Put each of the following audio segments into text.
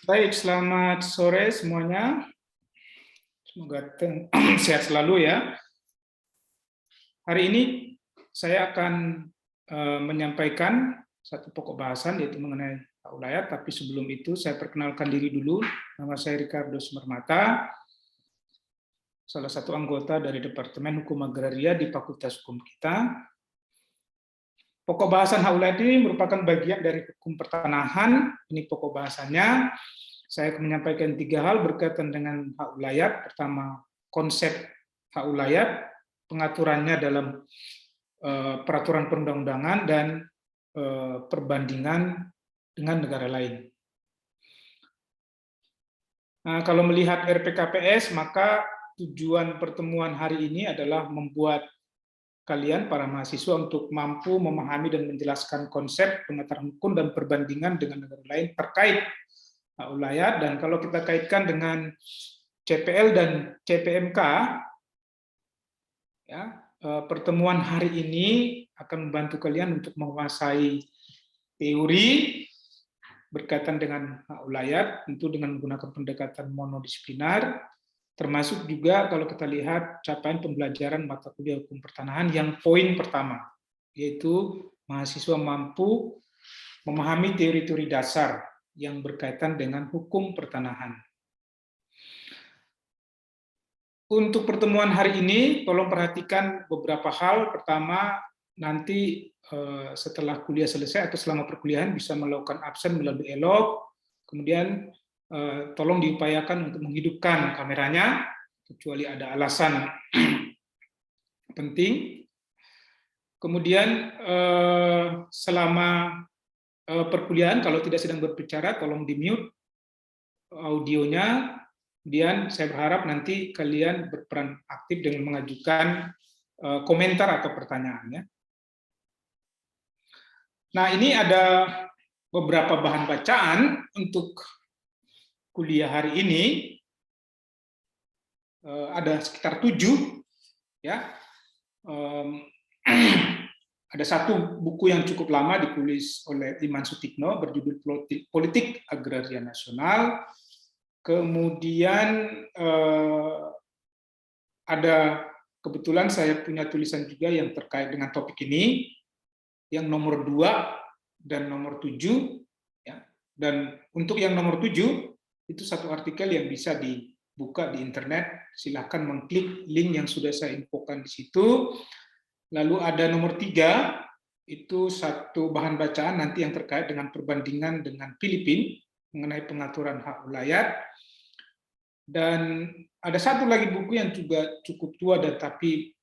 Baik, selamat sore semuanya. Semoga sehat selalu ya. Hari ini saya akan menyampaikan satu pokok bahasan yaitu mengenai hak ulayat, tapi sebelum itu saya perkenalkan diri dulu. Nama saya Ricardo Sumermata, salah satu anggota dari Departemen Hukum Agraria di Fakultas Hukum kita. Pokok bahasan hak ulayat ini merupakan bagian dari hukum pertanahan. Ini pokok bahasannya. Saya akan menyampaikan 3 hal berkaitan dengan hak ulayat. Pertama, konsep hak ulayat, pengaturannya dalam peraturan perundang-undangan dan perbandingan dengan negara lain. Nah, kalau melihat RPKPS, maka tujuan pertemuan hari ini adalah membuat kalian para mahasiswa untuk mampu memahami dan menjelaskan konsep pengetahuan hukum dan perbandingan dengan negara lain terkait hak ulayat. Dan kalau kita kaitkan dengan CPL dan CPMK, ya, pertemuan hari ini akan membantu kalian untuk menguasai teori berkaitan dengan hak ulayat, tentu dengan menggunakan pendekatan monodisipliner, termasuk juga kalau kita lihat capaian pembelajaran mata kuliah hukum pertanahan yang poin pertama, yaitu mahasiswa mampu memahami teori-teori dasar yang berkaitan dengan hukum pertanahan. Untuk pertemuan hari ini, tolong perhatikan beberapa hal. Pertama, nanti setelah kuliah selesai atau selama perkuliahan bisa melakukan absen melalui elok. Kemudian tolong diupayakan untuk menghidupkan kameranya, kecuali ada alasan penting. Kemudian selama perkuliahan, kalau tidak sedang berbicara, tolong di-mute audionya. Kemudian saya berharap nanti kalian berperan aktif dengan mengajukan komentar atau pertanyaannya. Nah, ini ada beberapa bahan bacaan untuk kuliah hari ini. Ada sekitar 7, ya. Ada satu buku yang cukup lama ditulis oleh Iman Sutikno berjudul Politik Agraria Nasional. Kemudian ada kebetulan saya punya tulisan juga yang terkait dengan topik ini, yang nomor 2 dan nomor 7. Ya. Dan untuk yang nomor 7, itu satu artikel yang bisa dibuka di internet, silahkan mengklik link yang sudah saya infokan di situ. Lalu ada nomor 3, itu satu bahan bacaan nanti yang terkait dengan perbandingan dengan Filipina mengenai pengaturan hak ulayat. Dan ada satu lagi buku yang juga cukup tua dan tapi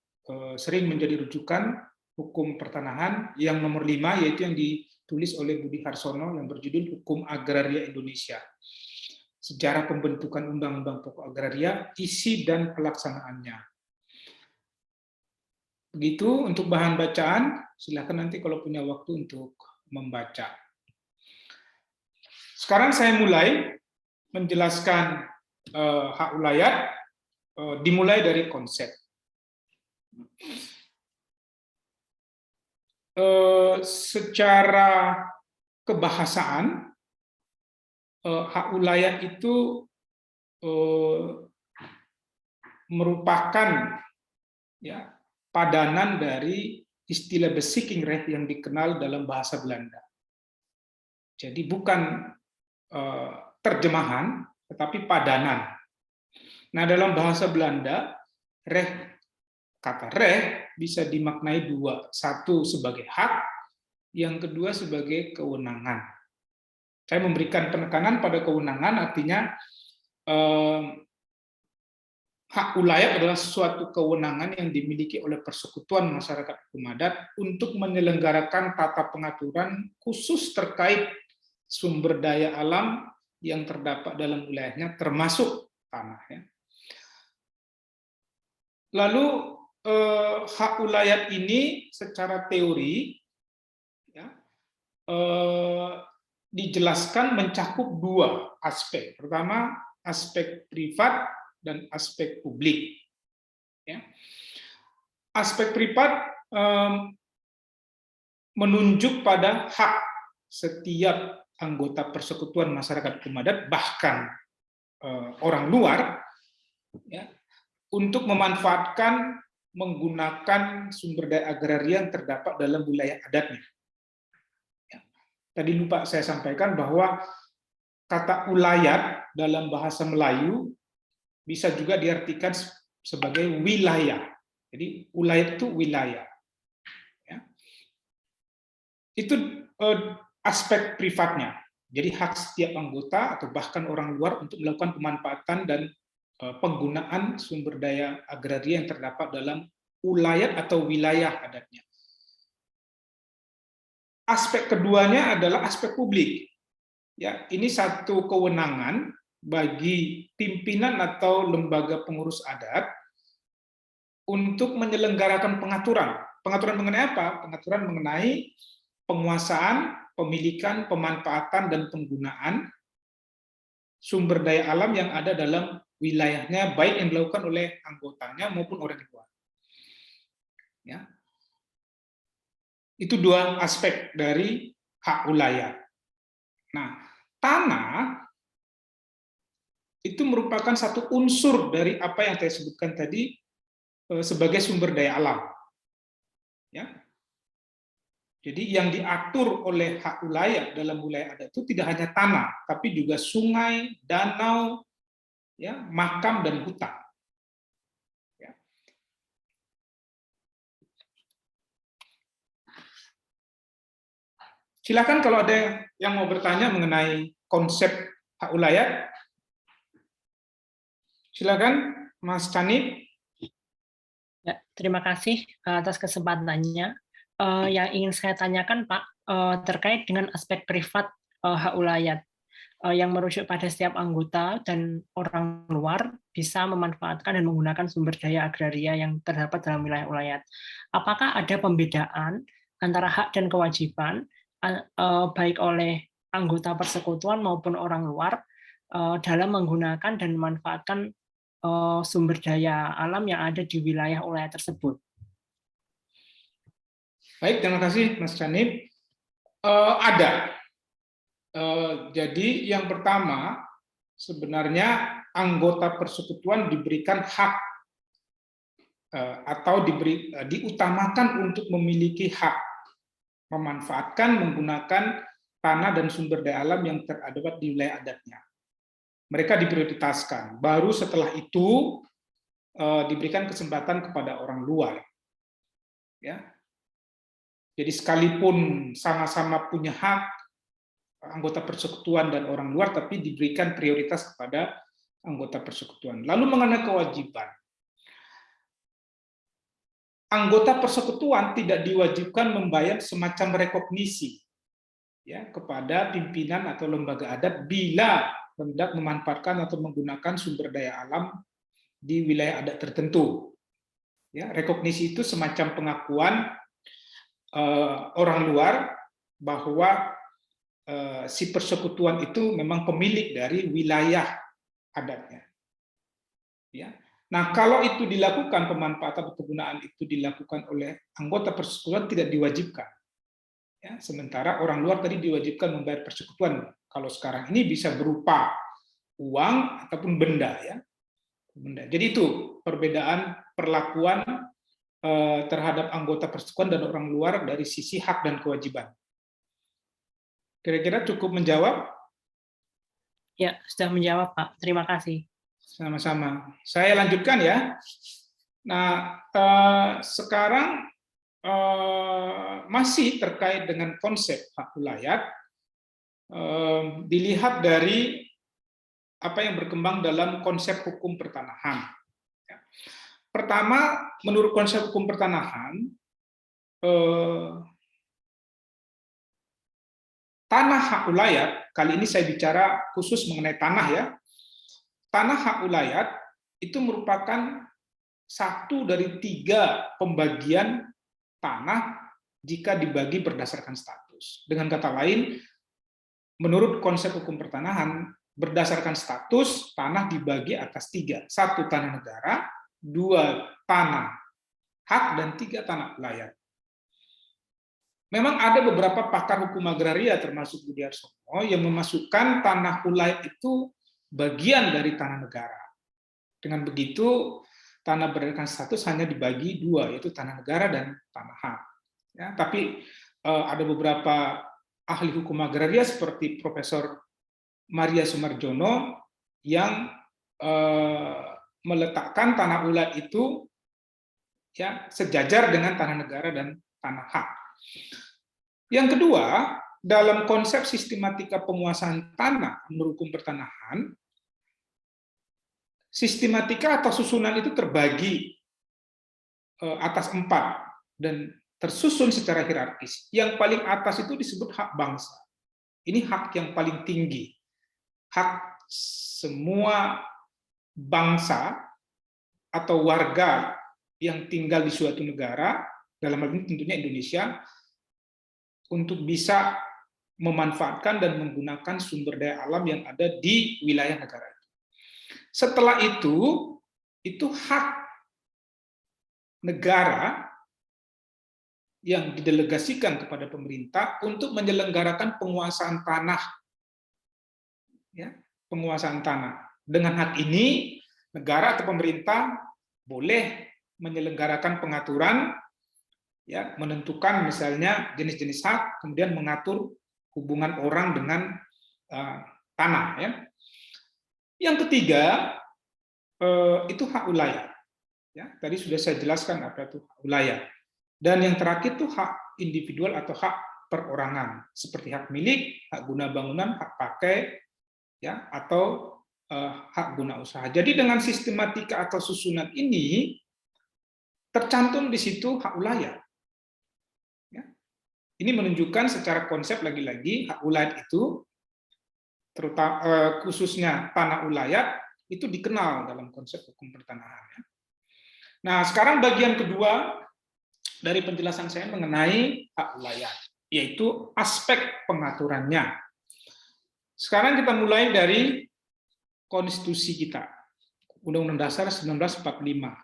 sering menjadi rujukan hukum pertanahan, yang nomor 5, yaitu yang ditulis oleh Budi Harsono yang berjudul Hukum Agraria Indonesia. Sejarah pembentukan Undang-Undang Pokok Agraria, isi dan pelaksanaannya. Begitu untuk bahan bacaan, silakan nanti kalau punya waktu untuk membaca. Sekarang saya mulai menjelaskan hak ulayat, dimulai dari konsep. Secara kebahasaan, hak ulayat itu merupakan, ya, padanan dari istilah bezichtingsrecht yang dikenal dalam bahasa Belanda. Jadi bukan terjemahan, tetapi padanan. Nah, dalam bahasa Belanda, kata recht bisa dimaknai 2. Satu sebagai hak, yang kedua sebagai kewenangan. Saya memberikan penekanan pada kewenangan, artinya hak ulayat adalah suatu kewenangan yang dimiliki oleh persekutuan masyarakat hukum adat untuk menyelenggarakan tata pengaturan khusus terkait sumber daya alam yang terdapat dalam wilayahnya, termasuk tanah. Ya. Lalu hak ulayat ini secara teori, ya, dijelaskan mencakup 2 aspek. Pertama, aspek privat dan aspek publik. Ya. Aspek privat menunjuk pada hak setiap anggota persekutuan masyarakat hukum adat, bahkan orang luar, ya, untuk memanfaatkan menggunakan sumber daya agraria yang terdapat dalam wilayah adatnya. Ya. Tadi lupa saya sampaikan bahwa kata ulayat dalam bahasa Melayu bisa juga diartikan sebagai wilayah. Jadi ulayat itu wilayah. Ya. Itu aspek privatnya. Jadi hak setiap anggota atau bahkan orang luar untuk melakukan pemanfaatan dan penggunaan sumber daya agraria yang terdapat dalam ulayat atau wilayah adatnya. Aspek keduanya adalah aspek publik. Ya, ini satu kewenangan bagi pimpinan atau lembaga pengurus adat untuk menyelenggarakan pengaturan. Pengaturan mengenai apa? Pengaturan mengenai penguasaan, pemilikan, pemanfaatan, dan penggunaan sumber daya alam yang ada dalam wilayahnya, baik yang dilakukan oleh anggotanya maupun orang luar. Ya. Itu dua aspek dari hak ulayat. Nah, tanah itu merupakan satu unsur dari apa yang saya sebutkan tadi sebagai sumber daya alam. Ya. Jadi yang diatur oleh hak ulayat dalam wilayah adat itu tidak hanya tanah, tapi juga sungai, danau, ya, makam, dan hutan. Ya. Silakan kalau ada yang mau bertanya mengenai konsep hak ulayat. Silakan, Mas Cani. Ya, terima kasih atas kesempatannya. Yang ingin saya tanyakan, Pak, terkait dengan aspek privat hak ulayat yang merujuk pada setiap anggota dan orang luar bisa memanfaatkan dan menggunakan sumber daya agraria yang terdapat dalam wilayah ulayat. Apakah ada pembedaan antara hak dan kewajiban baik oleh anggota persekutuan maupun orang luar dalam menggunakan dan memanfaatkan sumber daya alam yang ada di wilayah ulayat tersebut? Baik, terima kasih Mas Canip. Ada. Jadi yang pertama, sebenarnya anggota persekutuan diberikan hak atau diutamakan untuk memiliki hak memanfaatkan, menggunakan tanah dan sumber daya alam yang terdapat di wilayah adatnya. Mereka diprioritaskan. Baru setelah itu diberikan kesempatan kepada orang luar. Ya. Jadi sekalipun sama-sama punya hak, anggota persekutuan dan orang luar, tapi diberikan prioritas kepada anggota persekutuan. Lalu mengenai kewajiban, anggota persekutuan tidak diwajibkan membayar semacam rekognisi, ya, kepada pimpinan atau lembaga adat bila hendak memanfaatkan atau menggunakan sumber daya alam di wilayah adat tertentu. Ya, rekognisi itu semacam pengakuan orang luar bahwa si persekutuan itu memang pemilik dari wilayah adatnya. Ya. Nah, kalau itu dilakukan, pemanfaatan penggunaan itu dilakukan oleh anggota persekutuan tidak diwajibkan. Ya, sementara orang luar tadi diwajibkan membayar persekutuan. Kalau sekarang ini bisa berupa uang ataupun benda, ya. Benda. Jadi itu perbedaan perlakuan terhadap anggota persekutuan dan orang luar dari sisi hak dan kewajiban. Kira-kira cukup menjawab? Ya, sudah menjawab, Pak. Terima kasih. Sama-sama. Saya lanjutkan ya. Nah, sekarang masih terkait dengan konsep hak ulayat, dilihat dari apa yang berkembang dalam konsep hukum pertanahan. Pertama, menurut konsep hukum pertanahan, tanah hak ulayat, kali ini saya bicara khusus mengenai tanah ya, tanah hak ulayat itu merupakan satu dari 3 pembagian tanah jika dibagi berdasarkan status. Dengan kata lain, menurut konsep hukum pertanahan, berdasarkan status, tanah dibagi atas 3. 1 tanah negara, 2 tanah hak, dan 3 tanah ulayat. memang ada beberapa pakar hukum agraria termasuk Budi Arsono yang memasukkan tanah ulayat itu bagian dari tanah negara. Dengan begitu tanah berdasarkan status hanya dibagi dua, yaitu tanah negara dan tanah hak. Ya, tapi ada beberapa ahli hukum agraria seperti Profesor Maria Sumarjono yang meletakkan tanah ulayat itu ya sejajar dengan tanah negara dan tanah hak. Yang kedua, dalam konsep sistematika penguasaan tanah menurut hukum pertanahan, sistematika atau susunan itu terbagi atas 4 dan tersusun secara hierarkis. Yang paling atas itu disebut hak bangsa. Ini hak yang paling tinggi. Hak semua bangsa atau warga yang tinggal di suatu negara, dalam hal ini tentunya Indonesia, untuk bisa memanfaatkan dan menggunakan sumber daya alam yang ada di wilayah negara itu. Setelah itu hak negara yang didelegasikan kepada pemerintah untuk menyelenggarakan penguasaan tanah. Ya, penguasaan tanah. Dengan hak ini, negara atau pemerintah boleh menyelenggarakan pengaturan, ya, menentukan misalnya jenis-jenis hak, kemudian mengatur hubungan orang dengan tanah. Ya. Yang ketiga, itu hak ulayat. Ya, tadi sudah saya jelaskan apa itu hak ulayat. Dan yang terakhir itu hak individual atau hak perorangan, seperti hak milik, hak guna bangunan, hak pakai, ya, atau hak guna usaha. Jadi dengan sistematika atau susunan ini tercantum di situ hak ulayat. Ya. Ini menunjukkan secara konsep lagi-lagi hak ulayat itu, terutama khususnya tanah ulayat, itu dikenal dalam konsep hukum pertanahan. Nah, sekarang bagian kedua dari penjelasan saya mengenai hak ulayat, yaitu aspek pengaturannya. Sekarang kita mulai dari konstitusi kita, Undang-Undang Dasar 1945.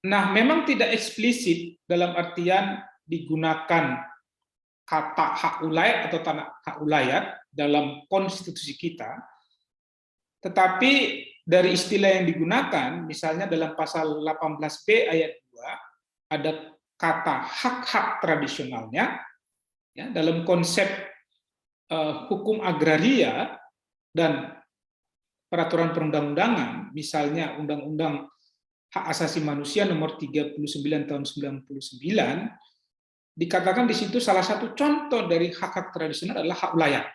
Nah, memang tidak eksplisit dalam artian digunakan kata hak ulayat atau tanah hak ulayat dalam konstitusi kita, tetapi dari istilah yang digunakan, misalnya dalam pasal 18B ayat 2, ada kata hak-hak tradisionalnya, ya, dalam konsep hukum agraria dan peraturan perundang-undangan, misalnya Undang-Undang Hak Asasi Manusia nomor 39 tahun 99, dikatakan di situ salah satu contoh dari hak-hak tradisional adalah hak ulayat.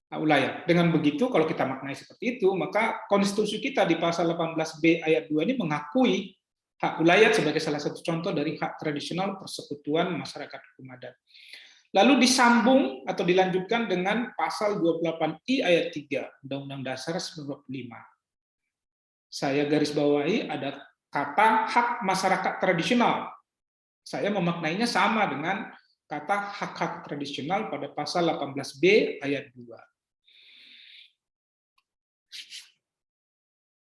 Ulayat. Dengan begitu, kalau kita maknai seperti itu, maka konstitusi kita di pasal 18B ayat 2 ini mengakui hak ulayat sebagai salah satu contoh dari hak tradisional persekutuan masyarakat hukum adat. Lalu disambung atau dilanjutkan dengan pasal 28I ayat 3 Undang-Undang Dasar 1945. Saya garis bawahi ada kata hak masyarakat tradisional. Saya memaknainya sama dengan kata hak-hak tradisional pada pasal 18B ayat 2.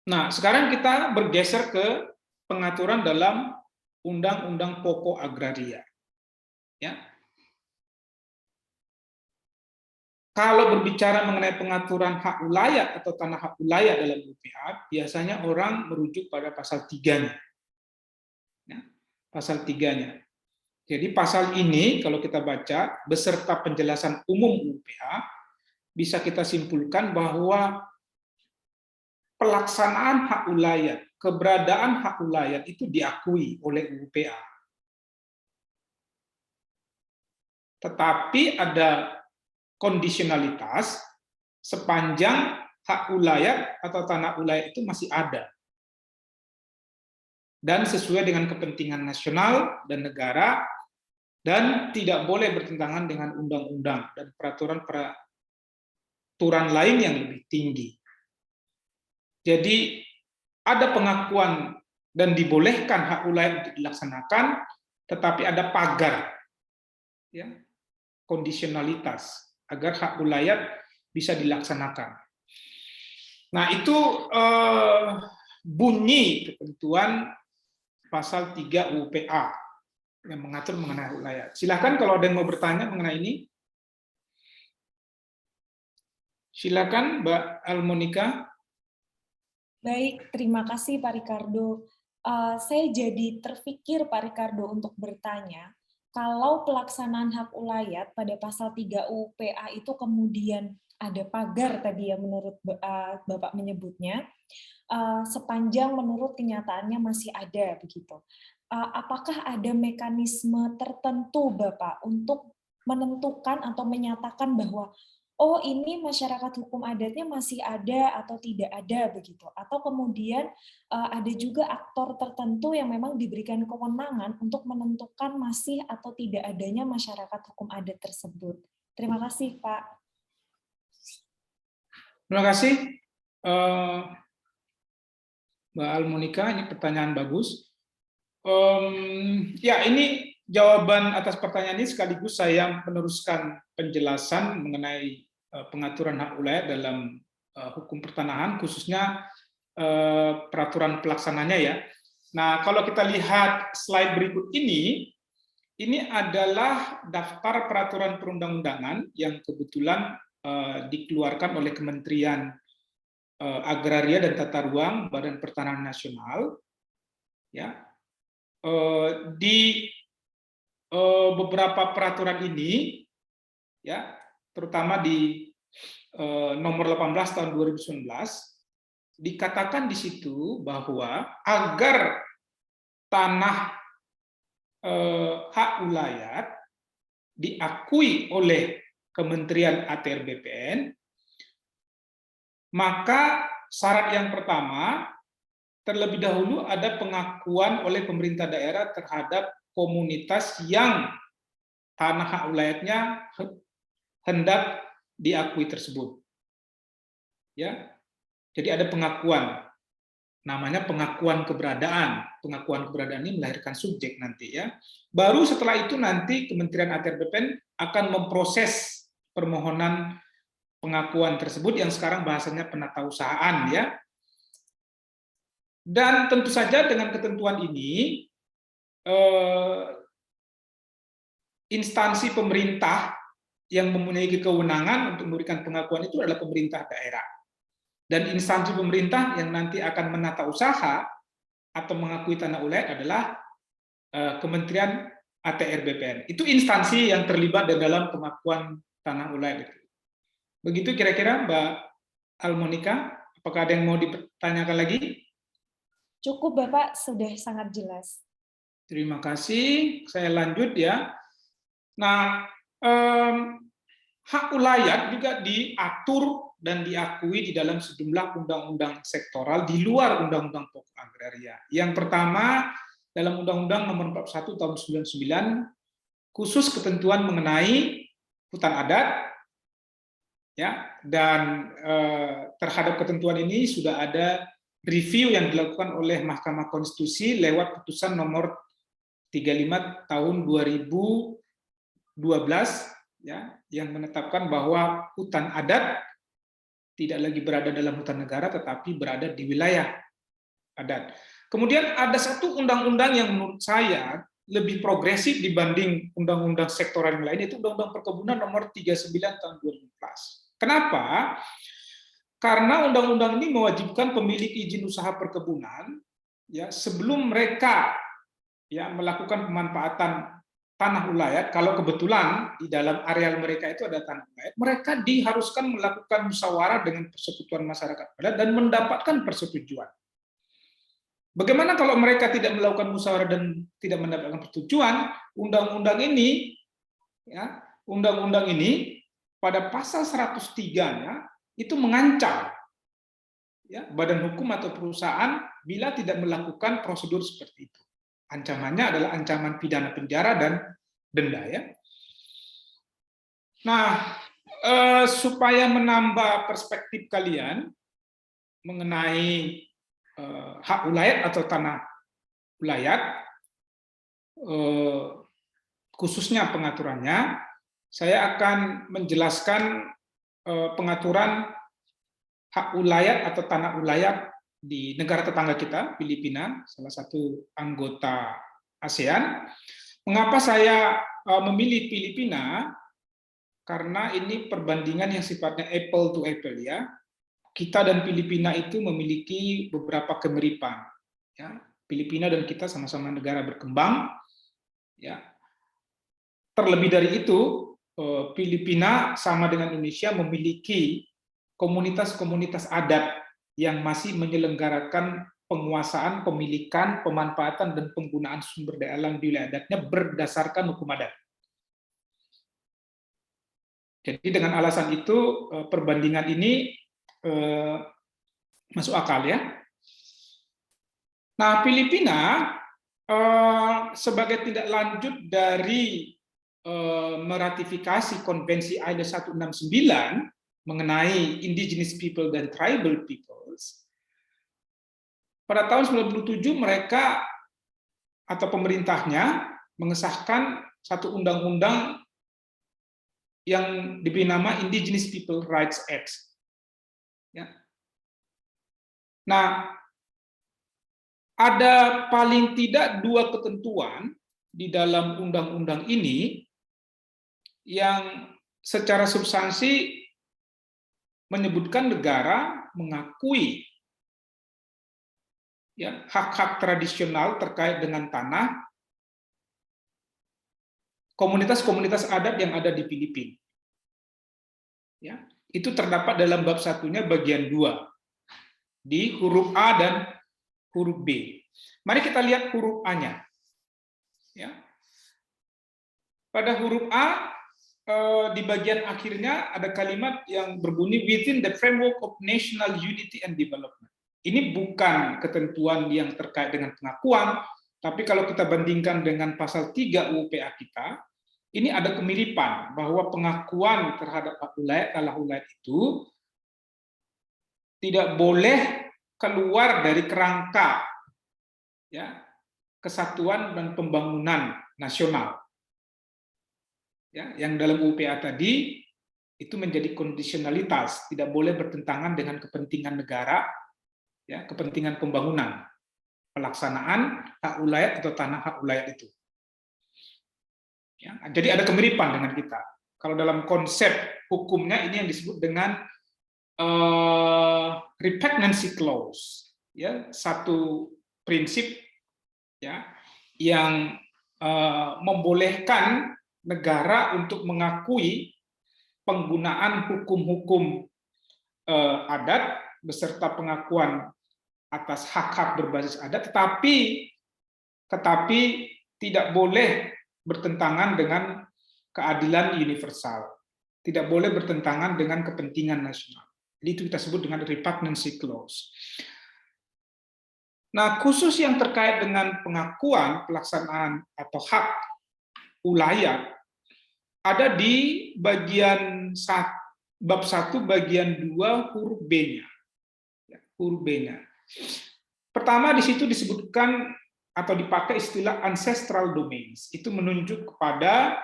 Nah, sekarang kita bergeser ke pengaturan dalam Undang-Undang Pokok Agraria. Ya. Kalau berbicara mengenai pengaturan hak ulayat atau tanah hak ulayat dalam UPH, biasanya orang merujuk pada pasal 3-nya. Ya, pasal 3-nya. Jadi pasal ini kalau kita baca beserta penjelasan umum UPH, bisa kita simpulkan bahwa pelaksanaan hak ulayat, keberadaan hak ulayat itu diakui oleh UPA. Tetapi ada kondisionalitas sepanjang hak ulayat atau tanah ulayat itu masih ada. Dan sesuai dengan kepentingan nasional dan negara, dan tidak boleh bertentangan dengan undang-undang dan peraturan lain yang lebih tinggi. Jadi ada pengakuan dan dibolehkan hak ulayat untuk dilaksanakan, tetapi ada pagar, ya, kondisionalitas agar hak ulayat bisa dilaksanakan. Nah, itu bunyi ketentuan pasal 3 UU PA yang mengatur mengenai hak ulayat. Silakan kalau ada yang mau bertanya mengenai ini. Silakan Mbak Almonika. Baik, terima kasih Pak Ricardo. Saya jadi terpikir Pak Ricardo untuk bertanya, kalau pelaksanaan hak ulayat pada pasal 3 UU PA itu kemudian ada pagar tadi ya menurut Bapak menyebutnya, sepanjang menurut kenyataannya masih ada begitu. Apakah ada mekanisme tertentu Bapak untuk menentukan atau menyatakan bahwa oh ini masyarakat hukum adatnya masih ada atau tidak ada begitu, atau kemudian ada juga aktor tertentu yang memang diberikan kewenangan untuk menentukan masih atau tidak adanya masyarakat hukum adat tersebut. Terima kasih Pak. Terima kasih Mbak Almonika, ini pertanyaan bagus. Ya, ini jawaban atas pertanyaan ini sekaligus saya meneruskan penjelasan mengenai pengaturan hak ulayat dalam hukum pertanahan, khususnya peraturan pelaksananya ya. Nah, kalau kita lihat slide berikut ini adalah daftar peraturan perundang-undangan yang kebetulan dikeluarkan oleh Kementerian Agraria dan Tata Ruang Badan Pertanahan Nasional. Ya, di beberapa peraturan ini, ya, terutama di nomor 18 tahun 2019, dikatakan di situ bahwa agar tanah hak ulayat diakui oleh Kementerian ATR BPN, maka syarat yang pertama, terlebih dahulu ada pengakuan oleh pemerintah daerah terhadap komunitas yang tanah hak ulayatnya hendak diakui tersebut. Ya. Jadi ada pengakuan, namanya pengakuan keberadaan. Pengakuan keberadaan ini melahirkan subjek nanti ya. Baru setelah itu nanti Kementerian ATR BPN akan memproses permohonan pengakuan tersebut yang sekarang bahasanya penatausahaan ya. Dan tentu saja dengan ketentuan ini instansi pemerintah yang mempunyai kewenangan untuk memberikan pengakuan itu adalah pemerintah daerah. Dan instansi pemerintah yang nanti akan menata usaha atau mengakui tanah ulayat adalah Kementerian ATR BPN. Itu instansi yang terlibat di dalam pengakuan tanah ulayat itu. Begitu kira-kira Mbak Almonika, apakah ada yang mau ditanyakan lagi? Cukup Bapak, sudah sangat jelas. Terima kasih, saya lanjut ya. Nah, hak ulayat juga diatur dan diakui di dalam sejumlah undang-undang sektoral di luar Undang-Undang Pokok Agraria. Yang pertama, dalam Undang-Undang Nomor 41 Tahun 99, khusus ketentuan mengenai hutan adat, ya, dan terhadap ketentuan ini sudah ada review yang dilakukan oleh Mahkamah Konstitusi lewat putusan nomor 35 tahun 2012 ya, yang menetapkan bahwa hutan adat tidak lagi berada dalam hutan negara tetapi berada di wilayah adat. Kemudian ada satu undang-undang yang menurut saya lebih progresif dibanding undang-undang sektoral yang lain, yaitu Undang-Undang Perkebunan nomor 39 tahun 2014. Kenapa? Karena undang-undang ini mewajibkan pemilik izin usaha perkebunan ya sebelum mereka ya melakukan pemanfaatan tanah ulayat, kalau kebetulan di dalam areal mereka itu ada tanah ulayat, mereka diharuskan melakukan musyawarah dengan persekutuan masyarakat adat dan mendapatkan persetujuan. Bagaimana kalau mereka tidak melakukan musyawarah dan tidak mendapatkan persetujuan? Undang-undang ini pada pasal 103-nya itu mengancam ya, badan hukum atau perusahaan bila tidak melakukan prosedur seperti itu. Ancamannya adalah ancaman pidana penjara dan denda ya. Nah, supaya menambah perspektif kalian mengenai hak ulayat atau tanah ulayat, khususnya pengaturannya, saya akan menjelaskan pengaturan hak ulayat atau tanah ulayat di negara tetangga kita, Filipina, salah satu anggota ASEAN. Mengapa saya memilih Filipina? Karena ini perbandingan yang sifatnya apple to apple ya. Kita dan Filipina itu memiliki beberapa kemiripan. Ya. Filipina dan kita sama-sama negara berkembang. Ya. Terlebih dari itu, Filipina sama dengan Indonesia memiliki komunitas-komunitas adat yang masih menyelenggarakan penguasaan, pemilikan, pemanfaatan, dan penggunaan sumber daya alam di wilayah adatnya berdasarkan hukum adat. Jadi dengan alasan itu, perbandingan ini masuk akal ya. Nah, Filipina sebagai tindak lanjut dari meratifikasi Konvensi AIDA 169 mengenai indigenous people dan tribal peoples, pada tahun 97 mereka atau pemerintahnya mengesahkan satu undang-undang yang diberi nama Indigenous People Rights Act. Ya. Nah, ada paling tidak 2 ketentuan di dalam undang-undang ini yang secara substansi menyebutkan negara mengakui ya, hak-hak tradisional terkait dengan tanah komunitas-komunitas adat yang ada di Filipina. Ya, itu terdapat dalam bab 1-nya bagian 2 di huruf A dan huruf B. Mari kita lihat huruf A-nya. Ya. Pada huruf A di bagian akhirnya ada kalimat yang berbunyi within the framework of national unity and development. Ini bukan ketentuan yang terkait dengan pengakuan, tapi kalau kita bandingkan dengan pasal 3 UU-PA kita, ini ada kemiripan bahwa pengakuan terhadap hak ulayat itu tidak boleh keluar dari kerangka ya, kesatuan dan pembangunan nasional. Ya, yang dalam UPA tadi itu menjadi kondisionalitas, tidak boleh bertentangan dengan kepentingan negara, ya, kepentingan pembangunan, pelaksanaan hak ulayat atau tanah hak ulayat itu. Ya, jadi ada kemiripan dengan kita. Kalau dalam konsep hukumnya ini yang disebut dengan repugnancy clause, ya, satu prinsip ya yang membolehkan negara untuk mengakui penggunaan hukum-hukum adat beserta pengakuan atas hak-hak berbasis adat, tetapi tidak boleh bertentangan dengan keadilan universal, tidak boleh bertentangan dengan kepentingan nasional. Itu kita sebut dengan repugnancy clause. Nah, khusus yang terkait dengan pengakuan pelaksanaan atau hak ulayat ada di bagian bab 1 bagian 2 huruf B-nya. Huruf B-nya. Pertama di situ disebutkan atau dipakai istilah ancestral domains. Itu menunjuk kepada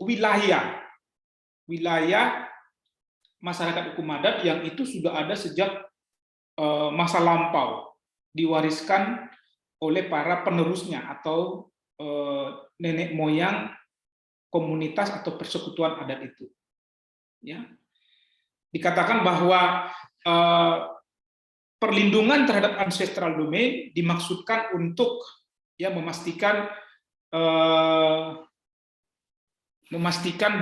wilayah masyarakat hukum adat yang itu sudah ada sejak masa lampau, diwariskan oleh para penerusnya atau nenek moyang komunitas atau persekutuan adat itu. Ya. Dikatakan bahwa perlindungan terhadap ancestral domain dimaksudkan untuk ya memastikan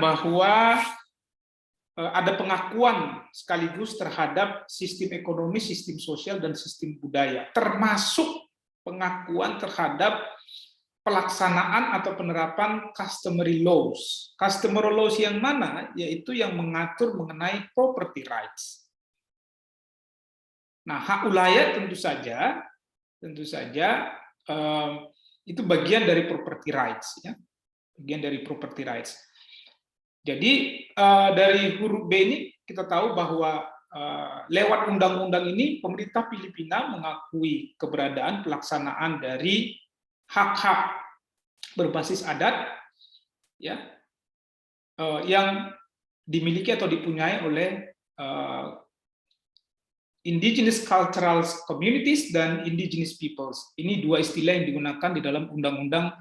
bahwa ada pengakuan sekaligus terhadap sistem ekonomi, sistem sosial, dan sistem budaya, termasuk pengakuan terhadap pelaksanaan atau penerapan customary laws. Customary laws yang mana? Yaitu yang mengatur mengenai property rights. Nah, hak ulayat tentu saja itu bagian dari property rights, ya, bagian dari property rights. Jadi dari huruf B ini kita tahu bahwa lewat undang-undang ini pemerintah Filipina mengakui keberadaan pelaksanaan dari hak-hak berbasis adat ya yang dimiliki atau dipunyai oleh indigenous cultural communities dan indigenous peoples. Ini dua istilah yang digunakan di dalam Undang-Undang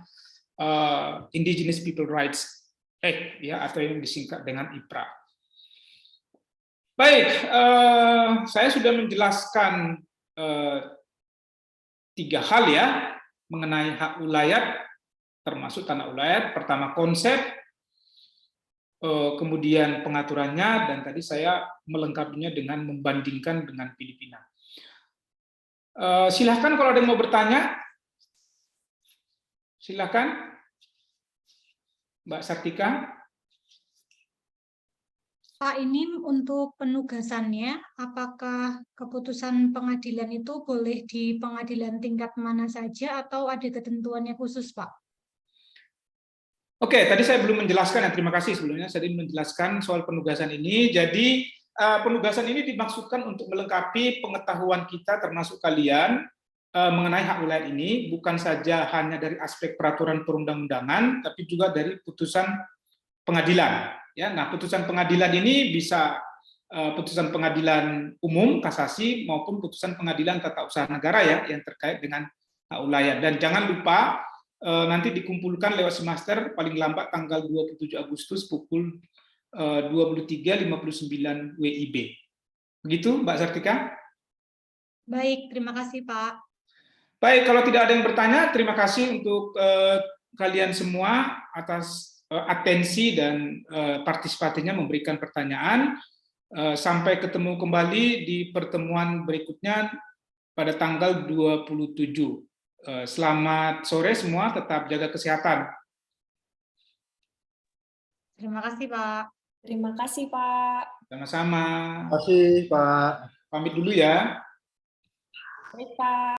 Indigenous People Rights Act, ya, atau yang disingkat dengan IPRA. Baik, saya sudah menjelaskan 3 hal ya mengenai hak ulayat, termasuk tanah ulayat. Pertama konsep, kemudian pengaturannya, dan tadi saya melengkapinya dengan membandingkan dengan Filipina. Silahkan kalau ada yang mau bertanya, silahkan Mbak Sartika. Pak, ini untuk penugasannya, apakah keputusan pengadilan itu boleh di pengadilan tingkat mana saja atau ada ketentuannya khusus, Pak? Oke, tadi saya belum menjelaskan, ya, terima kasih sebelumnya saya menjelaskan soal penugasan ini. Jadi penugasan ini dimaksudkan untuk melengkapi pengetahuan kita termasuk kalian mengenai hak ulayat ini, bukan saja hanya dari aspek peraturan perundang-undangan, tapi juga dari putusan pengadilan. Ya, nah putusan pengadilan ini bisa putusan pengadilan umum kasasi maupun putusan pengadilan tata usaha negara ya yang terkait dengan hak ulayat. Dan jangan lupa nanti dikumpulkan lewat semester paling lambat tanggal 27 Agustus pukul 23.59 WIB. Begitu Mbak Sartika? Baik, terima kasih Pak. Baik, kalau tidak ada yang bertanya, terima kasih untuk kalian semua atas atensi dan partisipasinya memberikan pertanyaan. Sampai ketemu kembali di pertemuan berikutnya pada tanggal 27. Selamat sore semua, tetap jaga kesehatan. Terima kasih Pak. Terima kasih, Pak. Sama-sama. Terima kasih, Pak. Pamit dulu ya. Baik, Pak.